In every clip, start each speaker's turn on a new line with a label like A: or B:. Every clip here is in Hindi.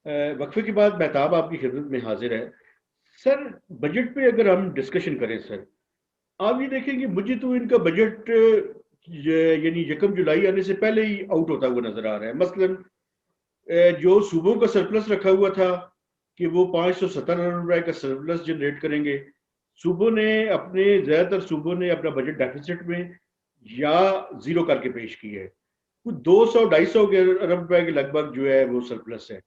A: वक्फे के बाद महताब आपकी खिदमत में हाजिर है। सर, बजट पे अगर हम डिस्कशन करें सर, आप ये देखें कि मुझे तो इनका बजट यानी 1 जुलाई आने से पहले ही आउट होता हुआ नजर आ रहा है। मसलन जो सूबों का सरप्लस रखा हुआ था कि वो 570 अरब रुपए का सरप्लस जनरेट करेंगे, सूबों ने अपने ज्यादातर सूबों ने अपना बजट डेफिसिट में या जीरो करके पेश किया है। कुछ 200-250 के अरब रुपए के लगभग जो है वो सरप्लस है,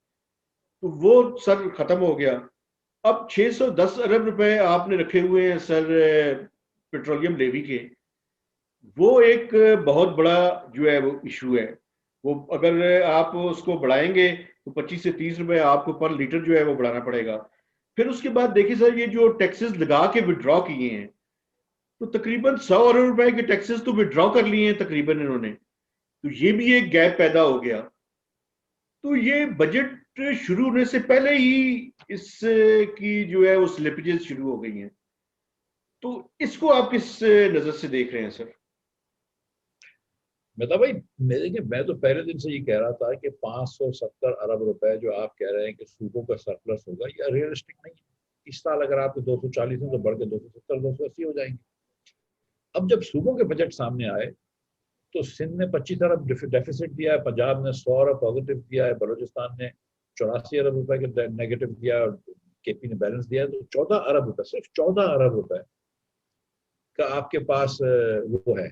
A: तो वो सर खत्म हो गया। अब 610 अरब रुपए आपने रखे हुए हैं सर पेट्रोलियम लेवी के। वो एक बहुत बड़ा जो है वो इशू है। वो अगर आप उसको बढ़ाएंगे तो 25 से 30 रुपए आपको पर लीटर जो है वो बढ़ाना पड़ेगा। फिर उसके बाद देखिए सर, ये जो टैक्सेस लगा के विड्रॉ किए हैं, तो तकरीबन 100 अरब रुपए के टैक्सेस तो विड्रॉ कर लिए हैं तकरीबन इन्होंने। तो ये भी एक गैप पैदा हो गया। तो ये बजट शुरू होने से पहले ही इस की जो है वो स्लिपेजेस शुरू हो गई हैं। तो इसको आप किस नजर से देख रहे हैं सर?
B: मतलब भाई, मैं तो पहले दिन से ये कह रहा था कि 570 अरब रुपए जो आप कह रहे हैं कि सूबों का सरप्लस होगा, यह रियलिस्टिक नहीं है। इस साल अगर आपके 240 हैं तो बढ़ के 270 280 हो जाएंगे। अब जब सूबों के बजट सामने आए तो सिंध ने 25 अरब डेफिसिट दिया है, पंजाब ने 100 अरब पॉजिटिव दिया है, बलूचिस्तान ने 84 अरब रुपए के नेगेटिव दिया है और केपी ने बैलेंस दिया है। तो 14 अरब रुपए, सिर्फ 14 अरब रुपए का आपके पास वो है,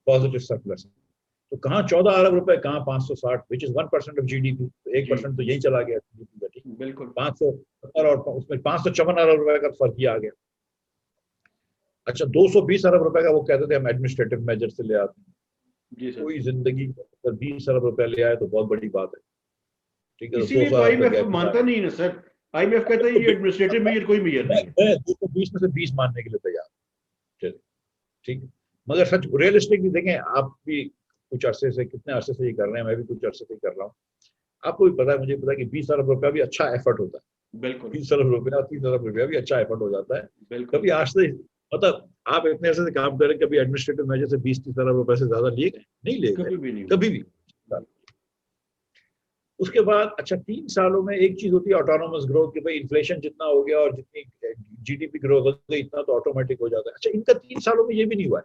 B: पॉजिटिव सरप्लस। तो कहाँ 14 अरब रुपए, कहाँ 560, विच इज 1% ऑफ जीडीपी। तो 1% तो यही चला गया जीडीपी का। ठीक,
A: बिल्कुल
B: 570 और उसमें 554 अरब रुपए का फर्क ही आ गया। अच्छा, 220 अरब रुपए का वो कहते थे हम एडमिनिस्ट्रेटिव मेजर से ले आते हैं।
A: जी सर।
B: कोई जिंदगी अगर 20 अरब रुपए ले आए तो बहुत बड़ी बात है। ठीक है, तो
A: इसीलिए
B: 200
A: तो
B: अरब का
A: आईएमएफ
B: गैप ही
A: मानता नहीं है ना सर। आईएमएफ कहता है ये एडमिनिस्ट्रेटिव मेजर कोई मेजर नहीं है।
B: मैं 220 में से 20 मानने के लिए तैयार हूं। चलिए, ठीक है। मगर सच रियलिस्टिक भी देखें, आप भी कुछ अरसे से, कितने अरसे से ये कर रहे हैं, मैं भी कुछ अरसे से ही कर रहा हूँ। आपको भी पता है, मुझे पता है कि 20 अरब रुपया भी अच्छा एफर्ट होता है।
A: बिल्कुल
B: 20 अरब रुपया, 30 अरब रुपया भी अच्छा एफर्ट हो जाता है।
A: बिल्कुल।
B: कभी आज से, मतलब आप इतने अरसे से काम कर रहे हैं, कभी एडमिनिस्ट्रेटिव मेजर से 20-30 अरब रुपए से ज्यादा लिए गए? नहीं लिए गए,
A: कभी भी नहीं
B: कभी
A: हुआ।
B: भी। उसके बाद अच्छा, 3 सालों में एक चीज होती है ऑटोनोमस ग्रोथ, कि भाई इन्फ्लेशन जितना हो गया और जितनी जीडीपी ग्रोथ हो गई इतना तो ऑटोमेटिक हो जाता है। अच्छा, इनका 3 सालों में ये भी नहीं हुआ है।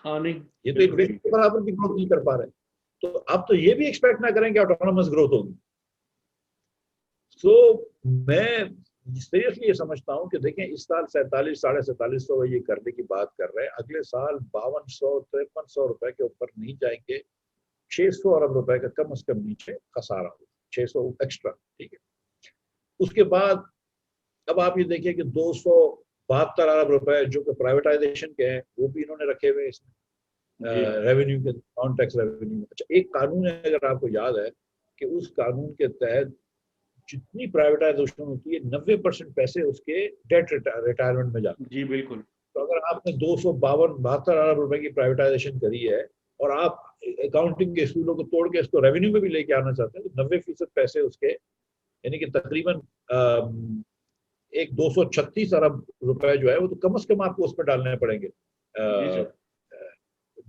A: हाँ नहीं,
B: ये तो
A: बिल्कुल
B: इन्फ्लेशन
A: ठीक
B: के
A: है।
B: बराबर भी ग्रोथ नहीं कर पा रहे। तो अब तो ये भी एक्सपेक्ट ना करें कि ऑटोनोमस ग्रोथ होगी। तो मैं सीरियसली ये समझता हूँ कि देखें, इस साल 47 4750 ये करने की बात कर रहे हैं, अगले साल 5200-5300 रुपए के ऊपर नहीं जाएंगे। 600 अरब रुपए का कम से कम नीचे खसारा हो, 600 एक्स्ट्रा। ठीक है। उसके बाद अब आप ये देखिए कि 272 अरब रुपए जो कि प्राइवेटाइजेशन के हैं, वो भी इन्होंने रखे हुए इसमें
A: जी हाँ।
B: रेवेन्यू के, नॉन टैक्स रेवेन्यू में। अच्छा, एक कानून है, अगर आपको याद है, कि उस कानून के तहत जितनी प्राइवेटाइजेशन होती है 90% पैसे उसके डेट रिटायरमेंट में जाते हैं।
A: जी बिल्कुल।
B: तो अगर आपने 252-72 अरब रुपए की प्राइवेटाइजेशन करी है और आप अकाउंटिंग के असूलों को तोड़ के इसको रेवेन्यू में भी लेके आना चाहते हैं, तो 90% पैसे उसके, यानी कि तकरीबन एक 236 अरब रुपए जो है वो तो कम से कम आपको उसमें डालने पड़ेंगे
A: जी सर।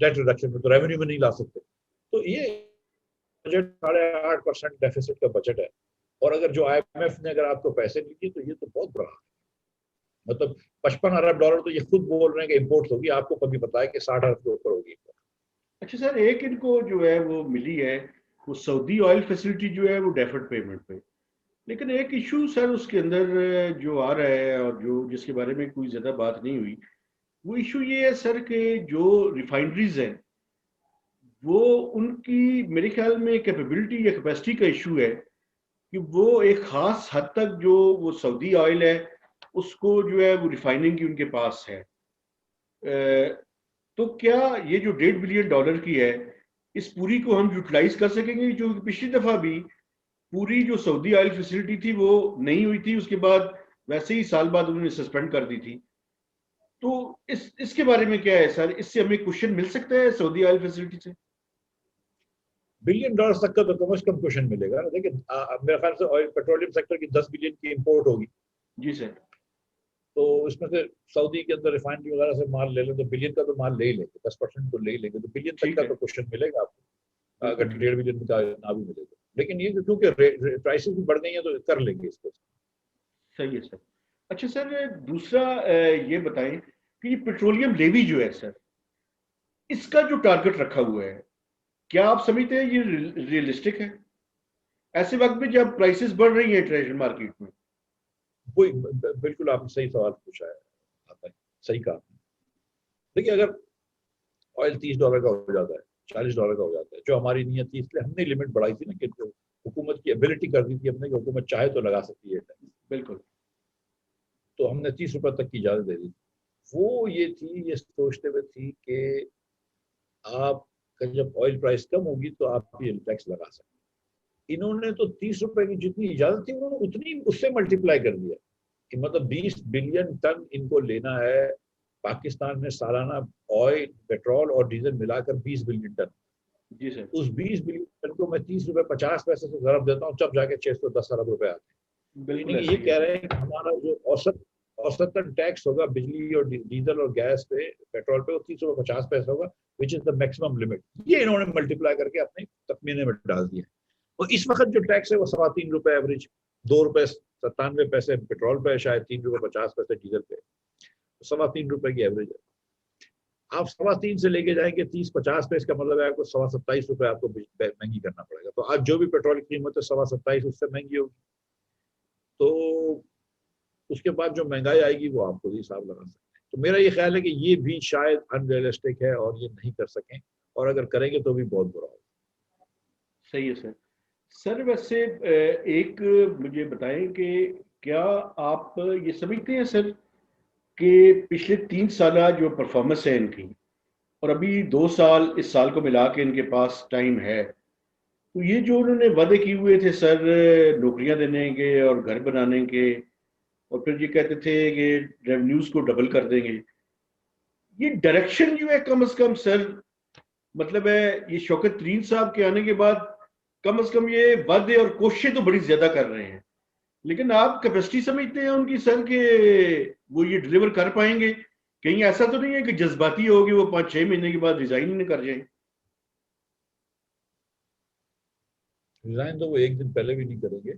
B: डेट रिडक्शन में, तो रेवेन्यू में नहीं ला सकते। तो ये बजट 8.5% डेफिसिट का बजट है। और अगर जो आईएमएफ ने अगर आपको पैसे नहीं दिए तो ये तो बहुत बड़ा, मतलब 55 अरब डॉलर तो ये खुद बोल रहे हैं कि इम्पोर्ट होगी, आपको कभी बताया कि 60 अरब के ऊपर होगी।
A: अच्छा सर, एक इनको जो है वो मिली है, वो सऊदी ऑयल फैसिलिटी जो है वो डेफर्ड पेमेंट पे। लेकिन एक इशू सर उसके अंदर जो आ रहा है और जो जिसके बारे में कोई ज्यादा बात नहीं हुई, वो इशू ये है सर कि जो रिफाइनरीज हैं वो, उनकी मेरे ख्याल में कैपेबिलिटी या कैपेसिटी का इशू है कि वो एक खास हद तक जो वो सऊदी ऑयल है उसको जो है वो रिफाइनिंग की उनके पास है। तो क्या ये जो $1.5 बिलियन की है, इस पूरी को हम यूटिलाइज कर सकेंगे? जो पिछली दफा भी पूरी जो सऊदी ऑयल फैसिलिटी थी वो नहीं हुई थी, उसके बाद वैसे ही साल बाद उन्होंने सस्पेंड कर दी थी। तो इसके बारे में क्या है सर? इससे हमें क्वेश्चन मिल सकता है सऊदी ऑयल फैसिलिटी से?
B: बिलियन डॉलर तक का तो कम से कम क्वेश्चन मिलेगा ना। देखिए, मेरे ख्याल से ऑयल पेट्रोलियम सेक्टर की 10 बिलियन की इंपोर्ट होगी।
A: जी सर।
B: तो इसमें से सऊदी के अंदर रिफाइनरी वगैरह से माल ले लें तो बिलियन का तो माल ले ही लेंगे, 10% तो ले ही लेंगे, तो बिलियन तक
A: ठीक
B: का
A: है।
B: तो क्वेश्चन मिलेगा आपको,
A: बिल्कुल
B: अगर
A: ठीक है।
B: 1.5 बिलियन का ना भी मिलेगा। लेकिन ये क्योंकि प्राइसेस भी बढ़ गई हैं तो कर लेंगे इसको।
A: सही है सर। अच्छा सर, दूसरा ये बताएं कि ये पेट्रोलियम लेवी जो है सर, इसका जो टारगेट रखा हुआ है, क्या आप समझते हैं ये रियलिस्टिक है ऐसे वक्त में जब प्राइसेस बढ़ रही है इंटरनेशनल मार्केट में?
B: कोई बिल्कुल आपने सही सवाल पूछा है आपने, सही कहा। देखिए अगर ऑयल $30 का हो जाता है, $40 का हो जाता है, जो हमारी नीयत थी, इसलिए हमने लिमिट बढ़ाई थी ना कि जो हुकूमत की एबिलिटी कर दी थी हमने कि हुकूमत चाहे तो लगा सकती है टैक्स,
A: बिल्कुल।
B: तो हमने ₹30 तक की इजाजत दे दी। वो ये थी, ये सोचते हुए थी कि आप जब ऑयल प्राइस कम होगी तो आप ये टैक्स लगा सकते। इन्होंने तो ₹30 की जितनी इजाजत थी उन्होंने उतनी उससे मल्टीप्लाई कर दिया कि मतलब 20 बिलियन टन इनको लेना है। पाकिस्तान में सालाना ऑयल, पेट्रोल और डीजल मिलाकर 20 बिलियन टन।
A: जी सर।
B: उस 20 बिलियन टन को मैं ₹30.50 से ज़रब देता हूँ, तब जाके 610 अरब रुपए आते हैं।
A: बिल्कुल
B: यानी कि
A: ऐसे
B: ये
A: ही है
B: कह
A: सर।
B: रहे हैं कि हमारा जो औसतन टैक्स होगा बिजली और डीजल और गैस पे, पेट्रोल पे, वो ₹30.50 होगा, which is the maximum limit. ये इन्होंने मल्टीप्लाई करके अपने तखमीने में डाल दिया। तो इस वक्त जो टैक्स है वो ₹3.25 एवरेज, ₹2.97 पेट्रोल पे, शायद ₹3.50 डीजल पे, ₹3.25 की एवरेज है। आप 3.25 से लेके जाएंगे 30-50 पे, इसका मतलब है आपको ₹27 आपको महंगी करना पड़ेगा। तो आज जो भी पेट्रोल की कीमत है 27, उससे महंगी होगी। तो उसके बाद जो महंगाई आएगी वो आप खुद ही हिसाब लगा सकते हैं। तो मेरा ये ख्याल है कि ये भी शायद अनरियलिस्टिक है और ये नहीं कर सकें, और अगर करेंगे तो भी बहुत बुरा होगा।
A: सही है सर। सर वैसे एक मुझे बताएं कि क्या आप ये समझते हैं सर कि पिछले 3 साल जो परफॉर्मेंस है इनकी, और अभी 2 साल, इस साल को मिला के इनके पास टाइम है, तो ये जो उन्होंने वादे किए हुए थे सर, नौकरियां देने के और घर बनाने के, और फिर ये कहते थे कि रेवेन्यूज को डबल कर देंगे, ये डायरेक्शन जो है कम से कम सर, मतलब है ये शौकत तरीन साहब के आने के बाद कम से कम ये वादे और कोशिशें तो बड़ी ज्यादा कर रहे हैं, लेकिन आप कैपेसिटी समझते हैं उनकी सर के वो ये डिलीवर कर पाएंगे? कहीं ऐसा तो नहीं है कि जज्बाती होगी वो 5-6 महीने के बाद रिजाइन ही नहीं कर जाए?
B: रिजाइन तो वो एक दिन पहले भी नहीं करेंगे,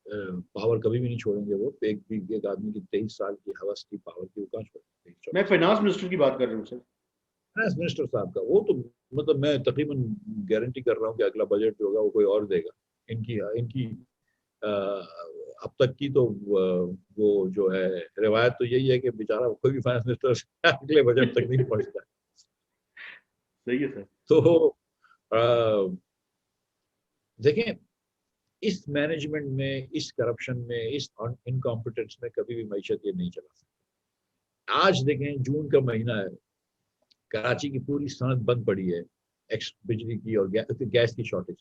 B: पावर कभी भी नहीं छोड़ेंगे। वो एक आदमी की 23 साल की हवस की पावर की वो कहाँ छोड़ेंगे?
A: मैं फाइनेंस मिनिस्टर की बात कर रहा हूँ सर।
B: फाइनेंस मिनिस्टर साहब का वो तो मतलब मैं तकरीबन गारंटी कर रहा हूँ कि अगला बजट जो होगा वो कोई और देगा। इनकी इनकी अब तक की तो वो जो है रिवायत तो यही है कि बेचारा कोई भी फाइनेंस मिनिस्टर अगले बजट तक नहीं पहुंचता।
A: सही है सर।
B: तो देखें, इस मैनेजमेंट में, इस करप्शन में, इस इनकॉम्पिटेंस में कभी भी मैशत ये नहीं चला सकता। आज देखें, जून का महीना है, कराची की पूरी सनत बंद पड़ी है, बिजली की और गैस की शॉर्टेज।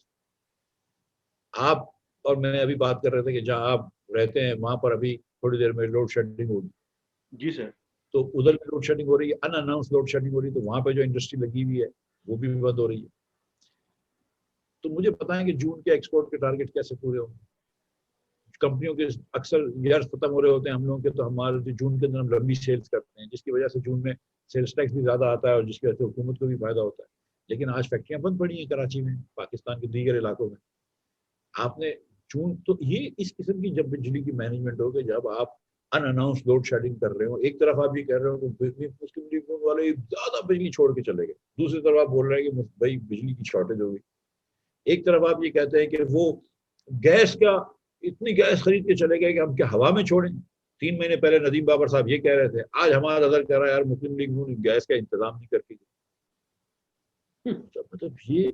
B: आप और मैं अभी बात कर रहे थे कि जहां आप रहते हैं वहां पर अभी थोड़ी देर में लोड शेडिंग होगी।
A: जी सर।
B: तो उधर भी लोड शेडिंग हो रही है, अनअनाउंस लोड शेडिंग हो रही है, तो वहां पर जो इंडस्ट्री लगी हुई है वो भी बंद हो रही है। तो मुझे पता है कि जून के एक्सपोर्ट के टारगेट कैसे पूरे होंगे। कंपनियों के अक्सर ईयर खत्म हो रहे होते हैं हम लोगों के, तो हमारे जो जून के अंदर हम लंबी सेल्स करते हैं, जिसकी वजह से जून में सेल्स टैक्स भी ज्यादा आता है और जिसकी वजह से हुकूमत को भी फायदा होता है। लेकिन आज फैक्ट्रियां बंद पड़ी हैं कराची में, पाकिस्तान के दीगर इलाकों में। आपने जून, तो ये इस किस्म की जब बिजली की मैनेजमेंट हो गई, जब आप अनअनाउंस लोड शेडिंग कर रहे हो, एक तरफ आप ये कह रहे हो कि मुस्लिम लीग वाले ज्यादा बिजली छोड़ के चले गए, दूसरी तरफ आप बोल रहे हैं कि भाई बिजली की शॉर्टेज हो गई। एक तरफ आप ये कहते हैं कि वो गैस का, इतनी गैस खरीद के चले गए कि हम क्या हवा में छोड़ें। 3 महीने पहले नदीम बाबर साहब ये कह रहे थे, आज हमारा नजर कह रहा है यार मुस्लिम लीग गैस का इंतजाम नहीं करती। मतलब ये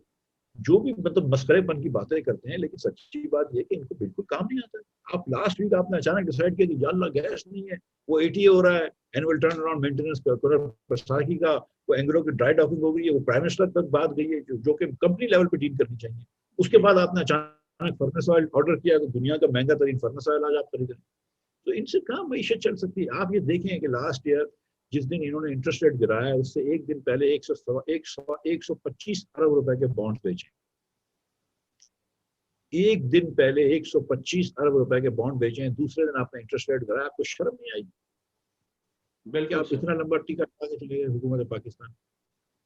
B: जो भी मतलब मस्करेपन की बातें करते हैं, लेकिन सच्ची बात यह कि इनको बिल्कुल काम नहीं आता है। आप लास्ट वीक आपने अचानक डिसाइड किया कि यार गैस नहीं है, वो एटीए हो रहा है, एनुअल टर्न अराउंड मेंटेनेंस प्रसाकी का, वो एंग्रो की ड्राई डॉकिंग हो गई है, वो प्राइम मिनिस्टर तक बात गई है, जो कि कंपनी लेवल पे डील करनी चाहिए। उसके बाद आपने अचानक फर्नेस ऑयल ऑर्डर किया, तो दुनिया का महंगा तरीन फर्नेस ऑयल आज आप खरीद रहे हैं। तो इनसे कहाँ मीशत चल सकती है? आप ये देखें कि लास्ट ईयर जिस दिन इन्होंने इंटरेस्ट रेट गिराया, उससे एक दिन पहले 125 अरब रुपए के बॉन्ड बेचे। एक दिन पहले 125 अरब रुपए के बॉन्ड बेचे हैं, दूसरे दिन आपने इंटरेस्ट रेट गिराया। आपको शर्म नहीं आई कि
A: बिल्कुल
B: आप
A: सर।
B: इतना लंबा टीका लगा के चले गए हुकूमत पाकिस्तान?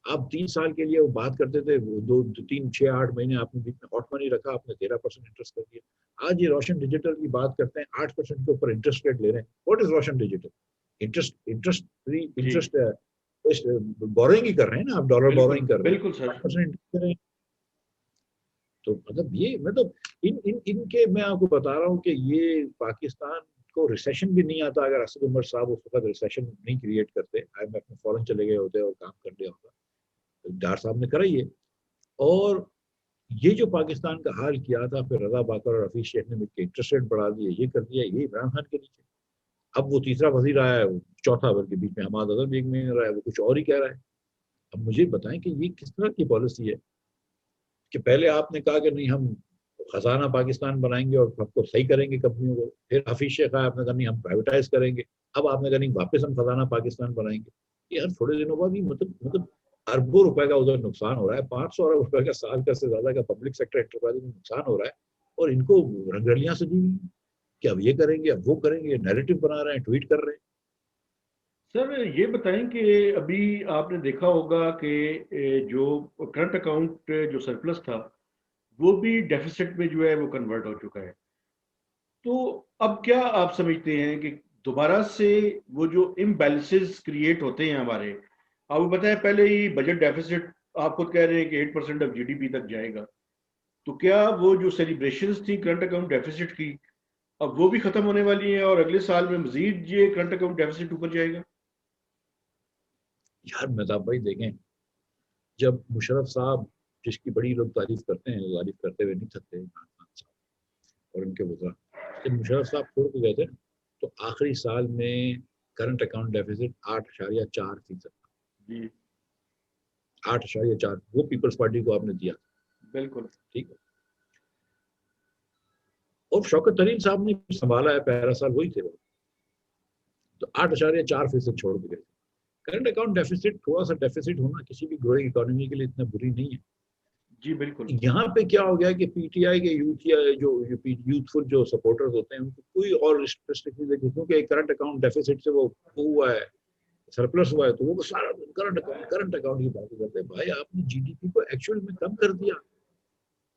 B: आप 3 साल के लिए वो बात करते थे, वो 2, 3, 6, 8 महीने आपने बीच में हॉट मनी रखा, आपने 13% इंटरेस्ट कर दिया। आज ये रोशन डिजिटल की बात करते हैं, 8% के ऊपर इंटरेस्ट रेट ले रहे हैं। What is Roshan digital? Interest interest free
A: जी
B: इंटरेस्ट बोरोइंग ही कर रहे हैं ना, आप डॉलर
A: बिल्कुल
B: बोरोइंग कर रहे हैं,
A: बिल्कुल सर।
B: 8% कर रहे हैं। तो मतलब ये मतलब इन इन इनके मैं आपको बता रहा हूँ कि ये पाकिस्तान को रिसेशन भी नहीं आता अगर असद उमर साहब उस वक्त रिसेशन नहीं क्रिएट करते, IMF में फौरन चले गए होते और काम कर लिया होता। डार साहब ने करा ही है। और ये जो पाकिस्तान का हाल किया था, फिर रजा बाकर और हफीज शेख ने मिलकर इंटरेस्ट रेट बढ़ा दिए, ये कर दिया, ये इमरान खान के नीचे। अब वो तीसरा वजीर आया है, वो चौथा, बल्कि बीच में हमाद अजहर भी एक महीने रहा है, वो कुछ और ही कह रहा है। अब मुझे बताएं कि ये किस तरह की पॉलिसी है कि पहले आपने कहा कि नहीं हम खजाना पाकिस्तान बनाएंगे और सबको सही करेंगे कंपनियों को, फिर हफीज शेख आया, आपने कहा नहीं हम प्राइवेटाइज करेंगे, अब आपने कहा नहीं वापस हम खजाना पाकिस्तान बनाएंगे। ये हर थोड़े दिनों बाद ही मतलब अरबों रुपए का उधर नुकसान हो रहा है, 500 अरब रुपए का साल का से ज्यादा का पब्लिक सेक्टर एंटरप्राइज में नुकसान हो रहा है, और इनको रंगरलियां सजी हुई हैं कि अब ये करेंगे अब वो करेंगे, नैरेटिव बना रहे हैं, ट्वीट कर रहे हैं।
A: सर ये बताएं कि अभी आपने देखा होगा कि जो करंट अकाउंट जो सरप्लस था वो भी डेफिसिट में जो है वो कन्वर्ट हो चुका है। तो अब क्या आप समझते हैं कि दोबारा से वो जो इम्बैलेंसेस क्रिएट होते हैं हमारे, आपको पता है पहले ही बजट डेफिसिट आप खुद कह रहे हैं कि 8% ऑफ जीडीपी तक जाएगा, तो क्या वो जो सेलिब्रेशंस थी करंट अकाउंट डेफिसिट की अब वो भी खत्म होने वाली है और अगले साल में मजीद ये करंट अकाउंट डेफिसिट ऊपर जाएगा?
B: यार मेहताब भाई देखें, जब मुशर्रफ साहब, जिसकी बड़ी लोग तारीफ करते हैं, तारीफ करते हुए नहीं थकते, इमरान खान साहब और उनके वज़रा, जब मुशर्रफ साहब छोड़ के गए थे तो आखिरी साल में करंट अकाउंट डेफिसिट 8.4%।
A: जी
B: 8.4 वो पीपल्स पार्टी को आपने दिया,
A: बिल्कुल।
B: ठीक है। और शौकत तरीन साहब ने संभाला है, पहला साल वही थे वो, तो 8.4% छोड़ के गए। करंट अकाउंट डेफिसिट, थोड़ा सा डेफिसिट होना किसी भी ग्रोइंग इकोनॉमी के लिए इतना बुरी नहीं है।
A: जी बिल्कुल।
B: यहाँ पे क्या हो गया कि पीटीआई के यूथ या जो यूथफुल जो सपोर्टर्स होते हैं उनको कोई और रिस्ट्रिक्शन नहीं देखी, क्योंकि करंट अकाउंट डेफिसिट से वो हुआ है, सरप्लस हुआ है, तो वो सारा करंट अकाउंट की बातें करते हैं। भाई आपने जीडीपी को एक्चुअल में कम कर दिया,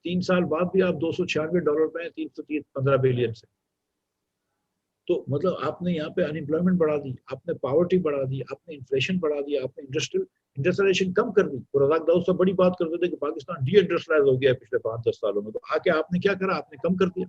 B: 3 साल बाद भी आप $296 पे हैं, 315 बिलियन से। तो मतलब आपने यहाँ पे अनएम्प्लॉयमेंट बढ़ा दी, आपने पॉवर्टी बढ़ा दी, आपने इन्फ्लेशन बढ़ा दिया, आपने इंडस्ट्रियलाइजेशन कम कर दी। और रजाक दाऊद सब बड़ी बात करते थे कि पाकिस्तान डी इंडस्ट्रियलाइज हो गया है पिछले 5-10 सालों में, तो आके आपने क्या करा, आपने कम कर दिया।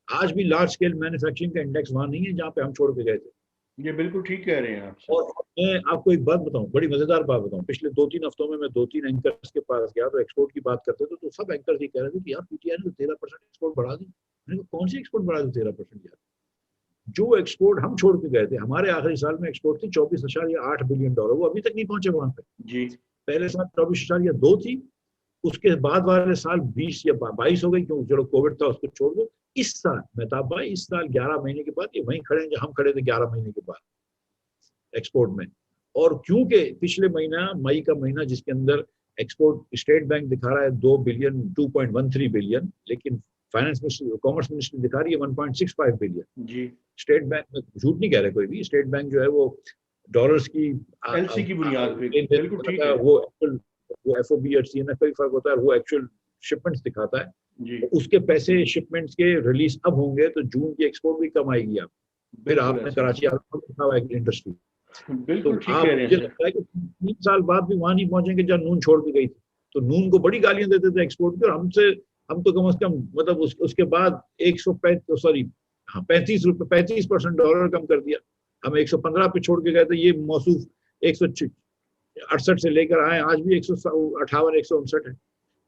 B: आज भी लार्ज स्केल मैन्युफैक्चरिंग का इंडेक्स वहां नहीं है जहाँ पे हम छोड़ के गए थे।
A: ये बिल्कुल ठीक कह रहे हैं आप सर।
B: और मैं आपको एक बात बताऊं, बड़ी मजेदार बात बताऊं, पिछले 2-3 हफ्तों में मैं 2-3 एंकर्स के पास गया तो एक्सपोर्ट की बात करते थे, तो सब एंकर्स ये कह रहे थे कि यार पीटीआई ने तो 13% एक्सपोर्ट बढ़ा दी। मैंने कहा कौन सी एक्सपोर्ट बढ़ा दी 13%? यार जो एक्सपोर्ट हम छोड़ के गए थे, हमारे आखिरी साल में एक्सपोर्ट थी $24.8 बिलियन, वो अभी तक नहीं पहुंचे वहां पे।
A: जी
B: पहले साल 24.2 थी, उसके बाद वाले साल 20 या 22 हो गई, क्योंकि चलो कोविड था उसको छोड़ दो। इस साल मेहताब भाई, इस साल 11 महीने के बाद ये वहीं खड़े हैं जहां हम खड़े थे 11 महीने के बाद एक्सपोर्ट में। और क्योंकि पिछले महीना मई का महीना जिसके अंदर एक्सपोर्ट स्टेट बैंक दिखा रहा है 2 बिलियन, 2.13 बिलियन, लेकिन फाइनेंस मिनिस्ट्री, कॉमर्स मिनिस्ट्री दिखा रही है 1.65 बिलियन।
A: जी।
B: स्टेट बैंक में झूठ नहीं कह रहे कोई भी, स्टेट बैंक जो है वो डॉलर्स की
A: एलसी की बुनियाद पे
B: लेन देन
A: बिल्कुल ठीक
B: दिखाता है,
A: है।
B: वो एफओबी और सीएनएफ का भी फर्क होता है, वो एक्चुअल शिपमेंट्स दिखाता है।
A: जी
B: तो उसके पैसे शिपमेंट्स के रिलीज अब होंगे तो जून की एक्सपोर्ट भी कम आएगी। आप फिर
A: बिल्कुल
B: आपने
A: ऐसा
B: कराची लिखा हुआ इंडस्ट्री,
A: है।
B: तो
A: बिल्कुल ठीक कह
B: आप
A: रहे हैं
B: मुझे
A: सर।
B: लगता है कि 3 साल बाद भी वहां नहीं पहुंचेंगे जहां नून छोड़ के गई थी। तो नून को बड़ी गालियां देते थे एक्सपोर्ट की, और हमसे हम तो कम से कम मतलब उसके बाद 105 सॉरी हाँ 35 रुपए 35% डॉलर कम कर दिया। हम 115 पे छोड़ के गए थे, ये मौसूफ 168 से लेकर आए, आज भी 158 159 है।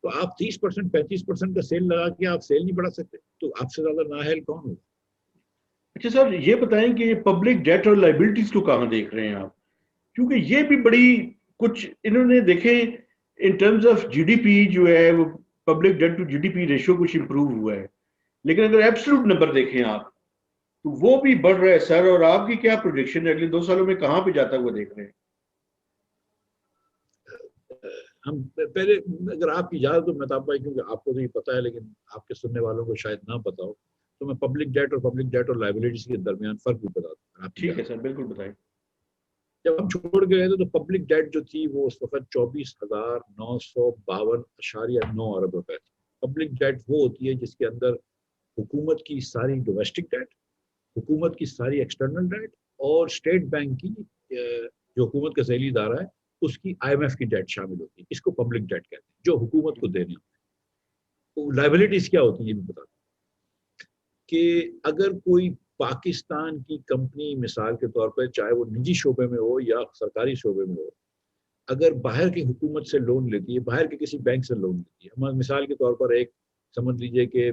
B: तो आप 30% 35% का सेल लगा के आप सेल नहीं बढ़ा सकते, तो आपसे ज्यादा नाअहल कौन होगा?
A: अच्छा सर ये बताएं कि पब्लिक डेट और लाइबिलिटीज को कहाँ देख रहे हैं आप, क्योंकि ये भी बड़ी कुछ इन्होंने देखे इन टर्म्स ऑफ जीडीपी जो है वो public debt to GDP ratio कुछ इंप्रूव हुआ है, लेकिन अगर एब्सोल्यूट नंबर देखें आप तो वो भी बढ़ रहा है सर। और आपकी क्या प्रोजेक्शन है अगले 2 सालों में कहाँ पे जाता हुआ देख रहे हैं?
B: हम पहले, अगर आपकी इजाजत हो मेहताब भाई, क्योंकि आपको तो ये पता है लेकिन आपके सुनने वालों को शायद ना पता हो, तो मैं पब्लिक डेट और लाइबिलिटीज के दरमियान फर्क भी बता दूं, आपकी
A: ठीक है
B: इजाजत।
A: सर बिल्कुल बताएं।
B: जब हम छोड़ के गए थे तो पब्लिक डेट जो थी वो उस वक्त 24,952.9 अरब रुपए थी। पब्लिक डेट वो होती है जिसके अंदर हुकूमत की सारी डोमेस्टिक डेट, हुकूमत की सारी एक्सटर्नल डेट और स्टेट बैंक की जो हुकूमत का ज़ैली इदारा है उसकी IMF की डेट शामिल होती है। इसको पब्लिक डेट कहते हैं, जो हुकूमत को देने होते हैं। तो लाइबिलिटीज क्या होती है ये भी बता दूं कि अगर कोई पाकिस्तान की कंपनी मिसाल के तौर पर, चाहे वो निजी शोबे में हो या सरकारी शोबे में हो, अगर बाहर की हुकूमत से लोन लेती है, बाहर के किसी बैंक से लोन लेती है, हमारे मिसाल के तौर पर एक समझ लीजिए कि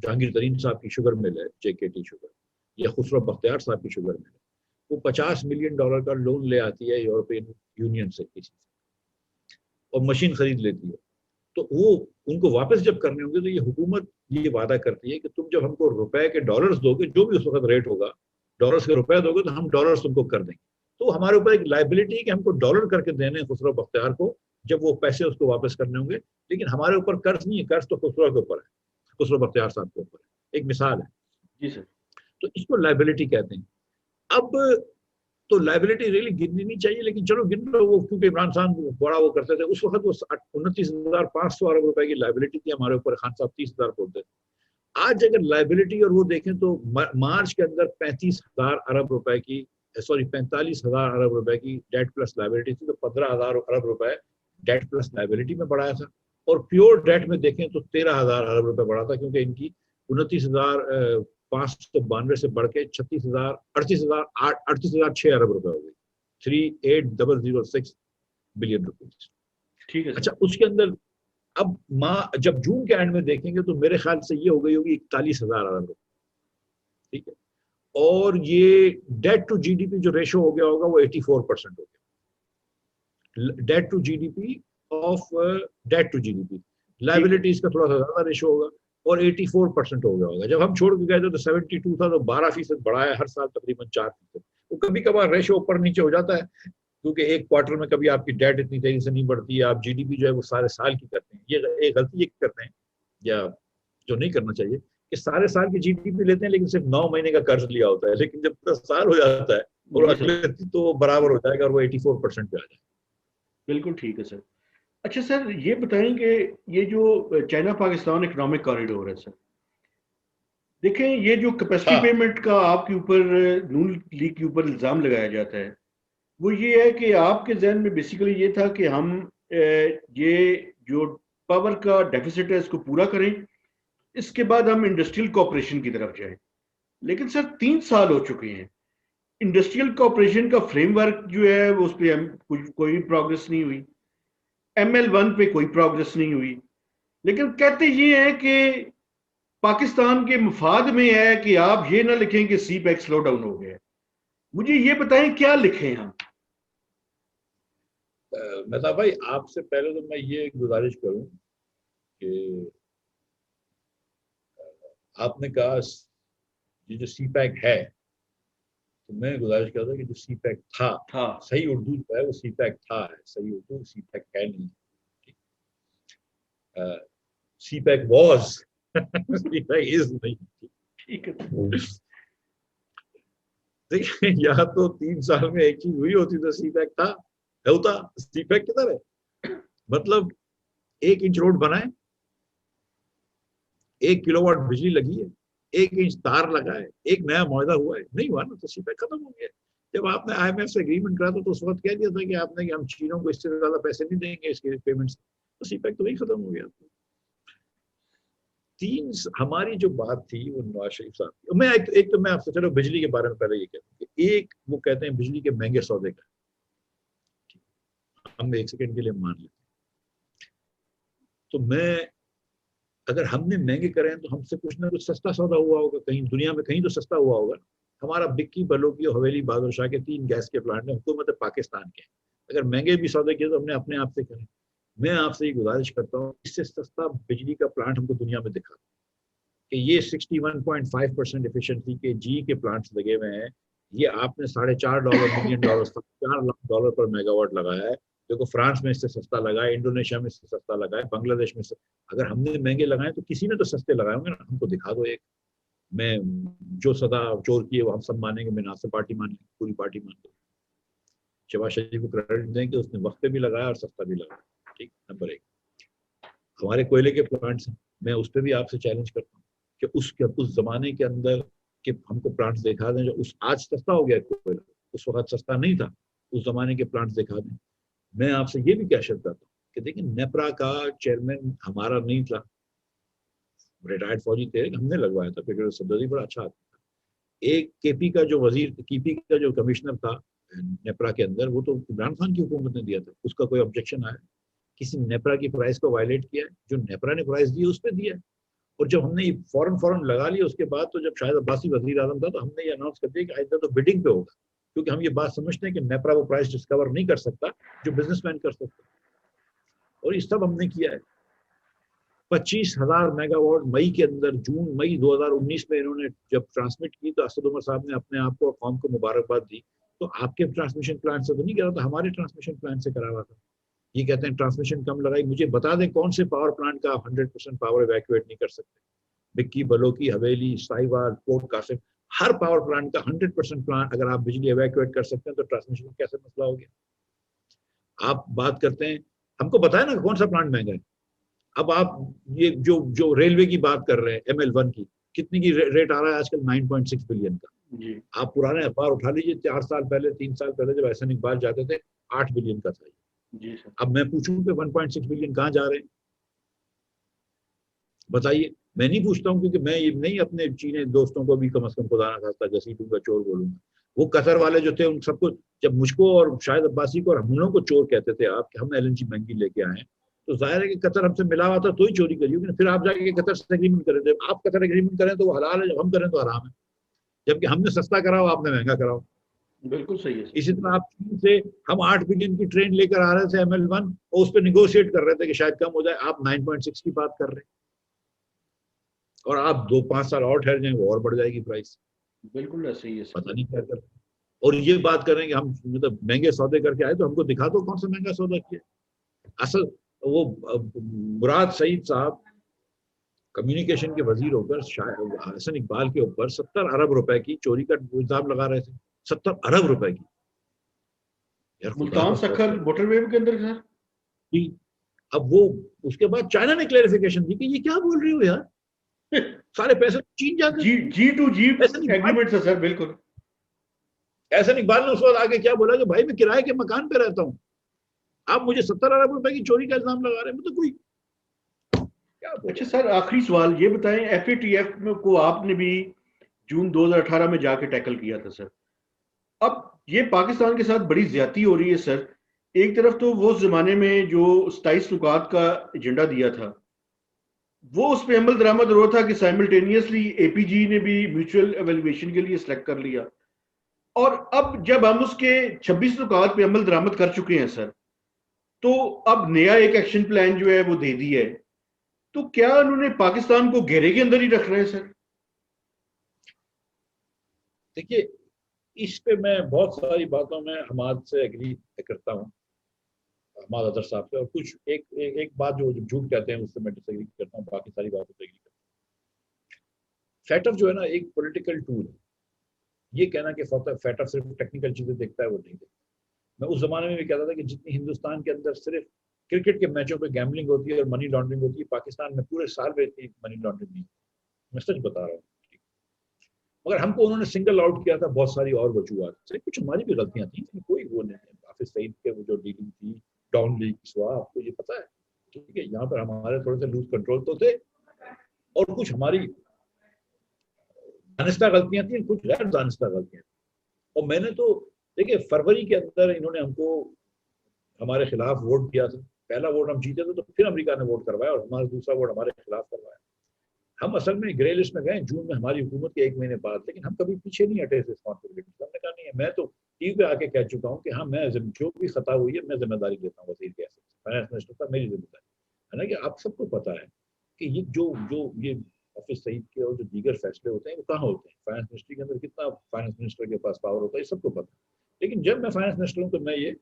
B: जहांगीर तरीन साहब की शुगर मिल है, JKT शुगर, या खुसरो बख्तियार साहब की शुगर मिल है, वो $50 मिलियन का लोन ले आती है यूरोपियन यूनियन से किसी से और मशीन खरीद लेती है। तो वो उनको वापस जब करने होंगे तो ये हुकूमत ये वादा करती है कि तुम जब हमको रुपए के डॉलर्स दोगे, जो भी उस वक्त रेट होगा, डॉलर्स के रुपए दोगे तो हम डॉलर्स तुमको कर देंगे। तो हमारे ऊपर एक लाइबिलिटी है कि हमको डॉलर करके देने हैं खुसरो बख्तियार को जब वो पैसे उसको वापस करने होंगे, लेकिन हमारे ऊपर कर्ज नहीं है, कर्ज तो खुसरो के ऊपर है, खुसरो बख्तियार साहब के ऊपर है। एक मिसाल है।
A: जी सर। तो
B: इसको लाइबिलिटी कहते हैं। अब तो लाइबिलिटी रियली गिननी नहीं चाहिए, लेकिन चलो गिन लो, वो क्योंकि इमरान खान बड़ा वो करते थे उस वक्त, वो 29,500 अरब रुपए की लाइबिलिटी थी हमारे ऊपर, खान साहब 30,000 बोलते थे। आज अगर लाइबिलिटी और वो देखें तो मार्च के अंदर 35,000 अरब रुपए की, सॉरी 45,000 अरब रुपए की डेट प्लस लाइबिलिटी थी, तो 15,000 अरब रुपए डेट प्लस लाइबिलिटी में बढ़ाया था। और प्योर डेट में देखें तो 13,000 अरब रुपए बढ़ा था, क्योंकि इनकी 29,592 से बढ़ के 38,006 अरब रुपए हो गई, 38,006 बिलियन रुपीज।
A: ठीक है।
B: अच्छा, उसके अंदर अब जब जून के एंड में देखेंगे तो मेरे ख्याल से ये हो गई होगी 41,000 अरब रुपए। ठीक है। और ये डेट टू GDP जो रेशो हो गया होगा वो 84% हो गया, debt to GDP of debt to GDP। Liabilities का थोड़ा सा ज्यादा रेशो होगा और 84% हो गया होगा। जब हम छोड़ के गए थे तो 72 था, तो 12% बढ़ा है हर साल तकरीबन 4%। वो कभी कभार रेशो ऊपर नीचे हो जाता है, क्योंकि एक क्वार्टर में कभी आपकी डेट इतनी तेजी से नहीं बढ़ती है, आप GDP जो है वो सारे साल की करते हैं। ये एक गलती ये करते हैं, या जो नहीं करना चाहिए, कि सारे साल की GDP लेते हैं लेकिन सिर्फ 9 महीने का कर्ज लिया होता है, लेकिन जब पूरा साल हो जाता है और अगले तो बराबर हो जाएगा और वो 84% पे आ जाएगा।
A: बिल्कुल ठीक है सर। अच्छा सर, ये बताएं कि ये जो चाइना पाकिस्तान इकोनॉमिक कॉरिडोर है सर, देखें ये जो कैपेसिटी पेमेंट का आपके ऊपर नून लीग के ऊपर इल्ज़ाम लगाया जाता है, वो ये है कि आपके जहन में बेसिकली ये था कि हम ये जो पावर का डेफिसिट है इसको पूरा करें, इसके बाद हम इंडस्ट्रियल कॉपरेशन की तरफ जाएं। लेकिन सर 3 साल हो चुके हैं, इंडस्ट्रियल कॉपरेशन का फ्रेमवर्क जो है वो उस पर कोई प्रोग्रेस नहीं हुई, ML1 पे कोई प्रोग्रेस नहीं हुई। लेकिन कहते ये हैं कि पाकिस्तान के मफाद में है कि आप ये ना लिखें कि CPEC स्लो डाउन हो गया। मुझे ये बताएं क्या लिखें हम।
B: मेहताब भाई, आपसे पहले तो मैं ये गुजारिश करूं कि आपने कहा ये जो CPEC है, तो मैं गुजारिश करता हूं कि जो CPEC था, सही उर्दू जो है वो CPEC था है, सही उर्दू CPEC है नहीं। CPEC was CPEC is नहीं।
A: ठीक है।
B: देखिए, या तो 3 साल में एक चीज हुई होती तो CPEC था, होता। CPEC किधर है? मतलब 1 इंच रोड बनाए, 1 किलोवाट बिजली लगी है, 1 इंच तार लगा है, एक नया मुआहदा हुआ है, नहीं हुआ ना, तो CPEC खत्म हो गया। जब आपने IMF से एग्रीमेंट करा था तो उस वक्त कह दिया था कि आपने कि हम चीनों को इससे ज्यादा पैसे नहीं देंगे इसके पेमेंट से, तो CPEC तो वही खत्म हो गया। हमारी जो बात थी वो नवाज शरीफ साहब की। मैं एक तो मैं आपसे, चलो बिजली के बारे में पहले ये कहता हूँ कि एक वो कहते हैं बिजली के महंगे सौदे का, हम 1 सेकंड के लिए मान लेते हैं, तो मैं अगर हमने महंगे करे हैं तो हमसे कुछ ना कुछ सस्ता सौदा हुआ होगा, कहीं दुनिया में कहीं तो सस्ता हुआ होगा। हमारा बिक्की, बलोकी और हवेली बहादुर शाह के 3 गैस के प्लांट है, हुकूमत पाकिस्तान के। अगर महंगे भी सौदे किए तो हमने अपने आप से करें। मैं आपसे ये गुजारिश करता हूँ, इससे सस्ता बिजली का प्लांट हमको दुनिया में दिखा कि ये 61.5% एफिशिएंसी के जी के प्लांट्स लगे हुए हैं, ये आपने $4.5 मिलियन, $4 लाख पर मेगावाट लगाया है। देखो, फ्रांस में इससे सस्ता लगा है, इंडोनेशिया में इससे सस्ता लगा है, बांग्लादेश में से। अगर हमने महंगे लगाए तो किसी ने तो सस्ते लगाए होंगे ना, हमको दिखा दो एक। मैं जो सदा चोर की है वो हम सब मानेंगे, मैं नासिर पार्टी मान लेंगे, पूरी पार्टी मान लेंगे। शहबाज शरीफ को क्रेडिट दें कि उसने वक्त पे भी लगाया और सस्ता भी लगाया। ठीक, नंबर एक। हमारे कोयले के प्लांट्स हैं, मैं उस पर भी आपसे चैलेंज करता हूँ कि उस जमाने के अंदर कि हमको प्लांट्स दिखा दें जो उस आज सस्ता हो गया कोयला, उस वक्त सस्ता नहीं था, उस जमाने के प्लांट्स दिखा दें। मैं आपसे ये भी कह सकता हूँ कि देखिए नेपरा का चेयरमैन हमारा नहीं था, रिटायर्ड फौजी थे, हमने लगवाया था क्योंकि सब्सिडी बड़ा अच्छा आता था। एक केपी का जो वजीर, केपी का जो कमिश्नर था नेपरा के अंदर, वो तो इमरान खान की हुकूमत ने दिया था, उसका कोई ऑब्जेक्शन आया? किसी नेपरा की प्राइस को वायलेट किया है? जो नेपरा ने प्राइस दी उस पर दिया है। और जब हमने फौरन लगा लिया उसके बाद, तो जब शायद अब्बासी वजीर आजम था, तो हमने ये अनाउंस कर दिया कि आइंदा तो बिडिंग पे होगा, क्योंकि हम ये बात समझते हैं कि नेपरा वो प्राइस डिस्कवर नहीं कर सकता जो बिजनेसमैन कर सकता। और ये सब हमने किया है। 25,000 मेगावाट मई के अंदर, जून मई 2019 में इन्होंने जब ट्रांसमिट की, तो असद उमर साहब ने अपने आप को और कौम को मुबारकबाद दी। तो आपके ट्रांसमिशन प्लांट से तो नहीं करा था, हमारे ट्रांसमिशन प्लांट से करा हुआ था। ये कहते हैं ट्रांसमिशन कम लगाई, मुझे बता दें कौन से पावर प्लांट का आप 100% पावर इवैक्यूएट नहीं कर सकते? बिक्की, बलोकी, हवेली, साहिवाल, पोर्ट कासिम, हर पावर प्लांट का 100% प्लांट अगर आप बिजली इवैक्यूएट कर सकते हैं तो ट्रांसमिशन में कैसे मसला हो गया? आप बात करते हैं, हमको बताया ना कौन सा प्लांट महंगा है। अब आप ये जो जो रेलवे की बात कर रहे हैं, ML1 की, कितनी की रेट आ रहा है आजकल? 9.6 बिलियन का।
A: जी
B: आप पुराने अखबार उठा लीजिए, 4 साल पहले, 3 साल पहले जब एहसन इकबाल जाते थे, 8 बिलियन का था।
A: जी सर।
B: अब मैं पूछूं कि 1.6 बिलियन कहाँ जा रहे हैं? बताइए। मैं नहीं पूछता हूँ क्योंकि मैं ये नहीं अपने चीनी दोस्तों को भी कम से कम खुदा ना खास्ता घसीटूंगा, चोर बोलूंगा। वो कतर वाले जो थे उन सबको, जब मुझको और शायद अब्बासी को और हम लोगों को चोर कहते थे आप कि हम LNG महंगी लेके आए हैं, तो जाहिर है कि कतर हमसे मिला हुआ था तो ही चोरी करी होगी। फिर आप जाके कतर से एग्रीमेंट करें, जब आप कतर एग्रीमेंट करें तो वो हलाल है, जब हम करें तो हराम है। जबकि हमने सस्ता कराओ, आपने महंगा कराओ।
A: बिल्कुल सही है सर।
B: इसी तरह आप चीन से, हम 8 बिलियन की ट्रेन लेकर आ रहे थे ML1, और उस पर निगोशिएट कर रहे थे कि शायद कम हो जाए, आप 9.6 की बात कर रहे हैं। और आप 2-5 साल और ठहर जाएंगे, वो और बढ़ जाएगी प्राइस।
A: बिल्कुल ऐसे ही है सर।
B: पता नहीं क्या कर। और ये बात करें कि हम मतलब महंगे सौदे करके आए, तो हमको दिखा दो कौन सा महंगा सौदा किया। असल वो मुराद सईद साहब कम्युनिकेशन के वजीर होकर हसन इकबाल के ऊपर 70 अरब रुपए की चोरी का इल्जाम लगा रहे थे। 70 अरब रुपए की। यार खुदा
A: मुल्तान
B: का खौफ
A: सखर
B: करो।
A: मोटरवे के अंदर सर।
B: अब वो, उसके बाद चाइना ने क्लेरिफिकेशन दी कि ये क्या बोल रही हो यार, सारे पैसे चीन जाते
A: जी
B: थे।
A: G to G
B: Ahsan Iqbal,
A: agreement था सर, बिल्कुल।
B: एहसन इकबाल ने उस वक्त आगे क्या बोला कि भाई मैं किराए के मकान पे रहता हूँ, आप मुझे 70 अरब रुपए की चोरी का इल्जाम लगा रहे हैं। मतलब कोई क्या
A: अच्छा
B: बोले।
A: सर, आखिरी सवाल ये बताएं, FATF में को आपने भी जून 2018 में जाके टैकल किया था सर। अब ये पाकिस्तान के साथ बड़ी ज्यादती हो रही है सर। एक तरफ तो वो उस जमाने में जो 27 नुकात का एजेंडा दिया था, वो उस पे अमल दरामद हो रहा था कि साइमल्टेनियसली APG ने भी म्यूचुअल एवेल्युएशन के लिए सिलेक्ट कर लिया। और अब जब हम उसके 26 नुकात पे अमल दरामद कर चुके हैं सर, तो अब नया एक एक्शन प्लान जो है वो दे दिया है, तो क्या उन्होंने पाकिस्तान को घेरे के अंदर ही रख रहे हैं सर?
B: देखिए, इस पे मैं बहुत सारी बातों में हमाद से एग्री करता हूँ, हमाद अदर साहब से। और कुछ एक बात जो झूठ कहते हैं उससे मैं डिसएग्री करता हूँ, बाकी सारी बातों से एग्री करता हूँ। फैटर जो है ना, एक पॉलिटिकल टूल है। ये कहना कि फैटर सिर्फ टेक्निकल चीजें देखता है, वो नहीं देखता। मैं उस जमाने में भी कहता था कि जितनी हिंदुस्तान के अंदर सिर्फ क्रिकेट के मैचों पे गैम्बलिंग होती है और मनी लॉन्ड्रिंग होती है, पाकिस्तान में पूरे साल में इतनी मनी लॉन्ड्रिंग नहीं। मैं सच बता रहा हूँ। मगर हमको उन्होंने सिंगल आउट किया था बहुत सारी और वजूहत से, कुछ हमारी भी गलतियां थी, कोई वो नहीं है। हाफिज सईद के वो जो डीलिंग थी, डॉन लीग्स हुआ, आपको ये पता है। ठीक है, यहाँ पर हमारे थोड़े से लूज कंट्रोल तो थे, और कुछ हमारी दानिस्ता गलतियां थी, कुछ गैर दानिस्ता गलतियां थी। और मैंने तो, देखिए फरवरी के अंदर इन्होंने हमको हमारे खिलाफ वोट दिया था। पहला वोट हम जीते थे, तो फिर अमेरिका ने वोट करवाया और हमारा दूसरा वोट हमारे खिलाफ करवाया। हम असल में ग्रे लिस्ट में गए जून में हमारी हुकूमत के 1 महीने बाद, लेकिन हम कभी पीछे नहीं हटे इस रिस्पॉन्सिबिलिटी से। हमने कहा नहीं है, मैं तो टीवी पे आके कह चुका हूँ कि हाँ, मैं जो भी खता हुई है मैं जिम्मेदारी लेता हूँ, वजीर के ऐसे फाइनेंस मिनिस्टर का मेरी जिम्मेदारी है ना। कि आप सबको पता है कि ये जो जो ये ऑफिस सईद के और जो दीगर फैसले होते हैं वो कहाँ होते हैं, फाइनेंस मिनिस्ट्री के अंदर कितना फाइनेंस मिनिस्टर के पास पावर होता है, ये सबको पता है। लेकिन जब मैं फाइनेंस मिनिस्टर हूँ तो मैं ये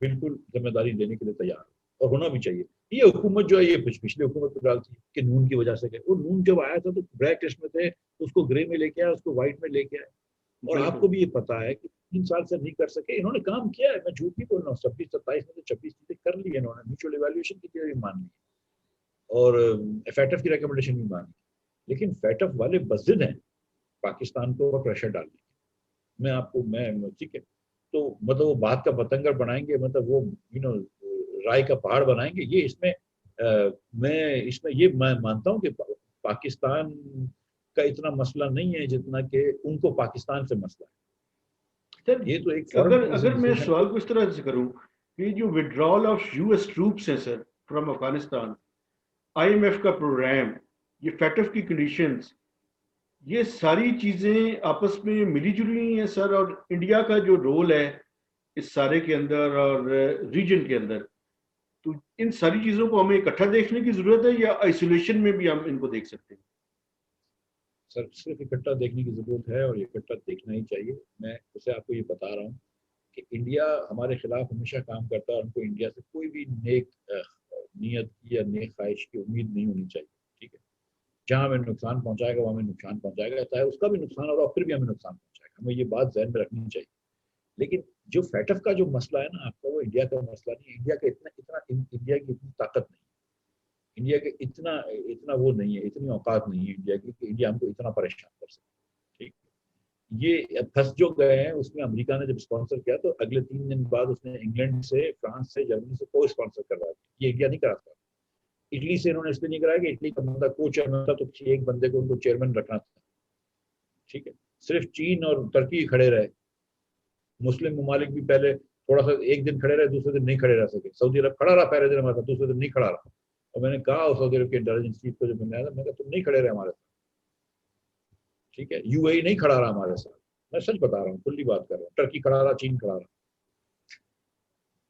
B: बिल्कुल जिम्मेदारी लेने के लिए तैयार हूँ। और होना भी चाहिए। ये हुकूमत जो है ये पिछली हुकूमत को डालती है कि नून की वजह से गए। वो नून जब आया था तो ब्लैक लिस्ट में थे, उसको ग्रे में लेके आया, उसको व्हाइट में लेके आया। और
A: बिल्कुल।
B: आपको भी ये पता है कि 3 साल से नहीं कर सके, इन्होंने काम किया है, मैं झूठ नहीं बोल रहा हूँ। 26-27 में तो 26 चीजें कर ली है इन्होंने, म्यूचुअल इवैल्यूएशन की चीजें भी मान ली और FATF की रिकमेंडेशन भी मान ली। लेकिन FATF वाले बज़िद हैं पाकिस्तान को और प्रेशर डालने के। मैं आपको मैं ठीक है, तो मतलब वो बात का बतंगड़ बनाएंगे, मतलब वो राय का पहाड़ बनाएंगे। ये इसमें मैं मानता हूँ कि पाकिस्तान का इतना मसला नहीं है जितना कि उनको पाकिस्तान से मसला
A: सर
B: है। ये तो एक फॉरेन
A: अगर
B: पॉलिसी
A: अगर मैं
B: डिसीजन
A: सवाल
B: है।
A: को इस तरह से करूं कि जो विड्रॉल ऑफ यूएस ट्रूप्स हैं सर फ्रॉम अफगानिस्तान, आईएमएफ का प्रोग्राम, ये फैटफ की कंडीशंस, ये सारी चीजें आपस में मिली जुली हैं सर, और इंडिया का जो रोल है इस सारे के अंदर और रीजन के अंदर, तो इन सारी चीजों को हमें इकट्ठा देखने की जरूरत है या आइसोलेशन में भी हम इनको देख सकते हैं?
B: सर सिर्फ इकट्ठा देखने की जरूरत है और इकट्ठा देखना ही चाहिए। मैं जैसे आपको ये बता रहा हूँ कि इंडिया हमारे खिलाफ हमेशा काम करता है और उनको इंडिया से कोई भी नेक नीयत की या नेक ख्वाहिश की उम्मीद नहीं होनी चाहिए। ठीक है, जहां हमें नुकसान पहुंचाएगा वो हमें नुकसान पहुंचाएगा, चाहे उसका भी नुकसान होगा फिर भी हमें नुकसान पहुंचाएगा। हमें ये बात जहन में रखनी चाहिए। लेकिन जो फैटफ का जो मसला है ना आपका, वो इंडिया का मसला नहीं है। इंडिया का इतना इतना इंडिया की इतनी ताकत नहीं है, इंडिया के इतना इतना वो नहीं है, इतनी औकात नहीं है इंडिया की कि इंडिया हमको इतना परेशान कर सके। ठीक, ये फंस जो गए हैं उसमें। अमेरिका ने जब स्पॉन्सर किया तो अगले 3 दिन बाद उसने इंग्लैंड से, फ्रांस से, जर्मनी से को स्पॉन्सर करवा दिया। ये इंडिया नहीं करा था। इटली से इन्होंने इसलिए नहीं कराया कि इटली का बंदा को चेयरमैन था, तो किसी एक बंदे को उनको चेयरमैन रखना था। ठीक है, सिर्फ चीन और तुर्की खड़े रहे। मुस्लिम ममालिक भी पहले थोड़ा सा एक दिन खड़े रहे, दूसरे दिन नहीं खड़े रह सके। सऊदी अरब खड़ा रहा पहले दिन हमारे साथ, दूसरे दिन नहीं खड़ा रहा। और मैंने कहा सऊदी अरब के इंटेलिजेंस चीफ को जब मैंने आया, मैंने कहा तुम नहीं खड़े रहे हमारे साथ। ठीक है, UAE नहीं खड़ा रहा हमारे साथ। मैं सच बता रहा हूँ, खुली बात कर रहा हूँ। टर्की खड़ा रहा, चीन खड़ा रहा।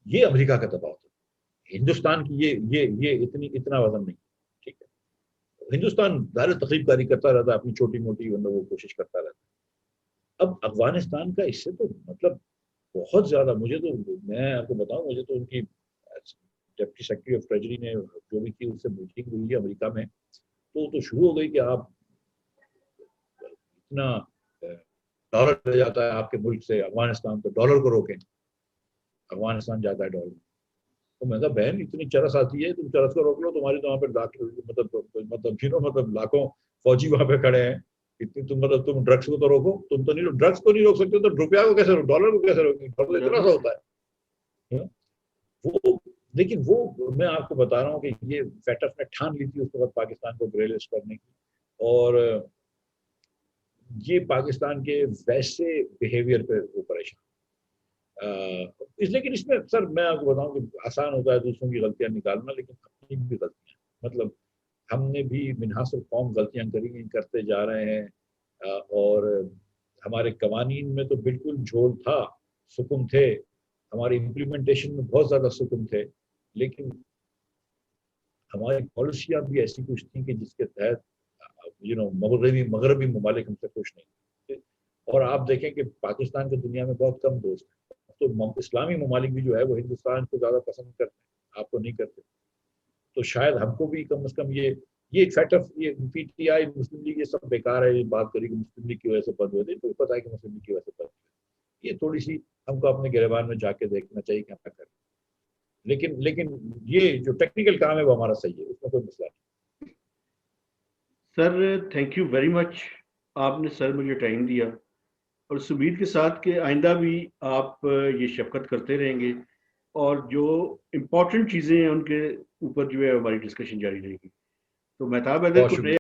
B: ये अमेरिका का दबाव था। हिंदुस्तान की ये इतना वजन नहीं। ठीक है, हिंदुस्तान दायरे तकरीबकारी करता रहता है, अपनी छोटी मोटी मतलब वो कोशिश करता रहता है। अब अफगानिस्तान का इससे तो मतलब बहुत ज्यादा, मुझे तो, मैं आपको बताऊं, मुझे तो उनकी डिप्टी सेक्रेटरी ऑफ ट्रेजरी ने जो भी की उससे मीटिंग हुई है अमेरिका में, तो शुरू हो गई कि आप इतना डॉलर ले जाता है आपके मुल्क से अफगानिस्तान, तो डॉलर को रोकें। अफगानिस्तान जाता है डॉलर। तो मैं कहा बहन इतनी चरस आती है, तुम चरस को रोक लो, तुम्हारी तो वहाँ पे मतलब लाखों फौजी वहां पे खड़े हैं। इतनी तुम ड्रग्स को तो रोको। तुम तो नहीं, ड्रग्स को नहीं रोक सकते तो रुपया को कैसे, डॉलर को कैसे रोकेंगे? डॉलर इतना सा होता है। वो, लेकिन वो मैं आपको बता रहा हूँ कि ये फैटफ ने ठान ली थी उस वक्त पाकिस्तान को ग्रे लिस्ट करने की। और ये पाकिस्तान के वैसे बिहेवियर पे वो परेशान। लेकिन इसमें सर मैं आपको बताऊं कि आसान होता है दूसरों की गलतियां निकालना, लेकिन अपनी भी गलतियां, मतलब हमने भी मिनहासर कौम गलतियां करी करते जा रहे हैं। और हमारे कवानीन में तो बिल्कुल झोल था, सुकुम थे, हमारे इम्प्लीमेंटेशन में बहुत ज्यादा सुकुम थे। लेकिन हमारी पॉलिसियां भी ऐसी कुछ थी कि जिसके तहत मगरबी ममालिक हमसे खुश नहीं थे। और आप देखें कि पाकिस्तान के दुनिया में बहुत कम दोस्त हैं। तो इस्लामी ममालिक भी जो है वो हिंदुस्तान को ज्यादा पसंद करते हैं, आपको नहीं करते। तो शायद हमको भी कम से कम ये फैक्ट, ये PTI, मुस्लिम लीग, ये सब बेकार है। ये बात करी कि मुस्लिम लीग की वजह से बंद हुए थे, तो पता है कि मुस्लिम लीग की वजह से बंद हुए। ये थोड़ी सी हमको अपने गिरबान में जाके देखना चाहिए कि हम क्या करें। लेकिन ये जो टेक्निकल काम है वो हमारा सही है, उसमें कोई मसला नहीं।
A: Sir thank you very much, आपने सर मुझे टाइम दिया, और इस उम्मीद के साथ कि आइंदा भी आप ये शफकत करते रहेंगे और जो इम्पोर्टेंट चीज़ें हैं उनके ऊपर जो है हमारी डिस्कशन जारी रहेगी। तो मेहताब हैदर
B: बहुत
A: को
B: शुक्रिया।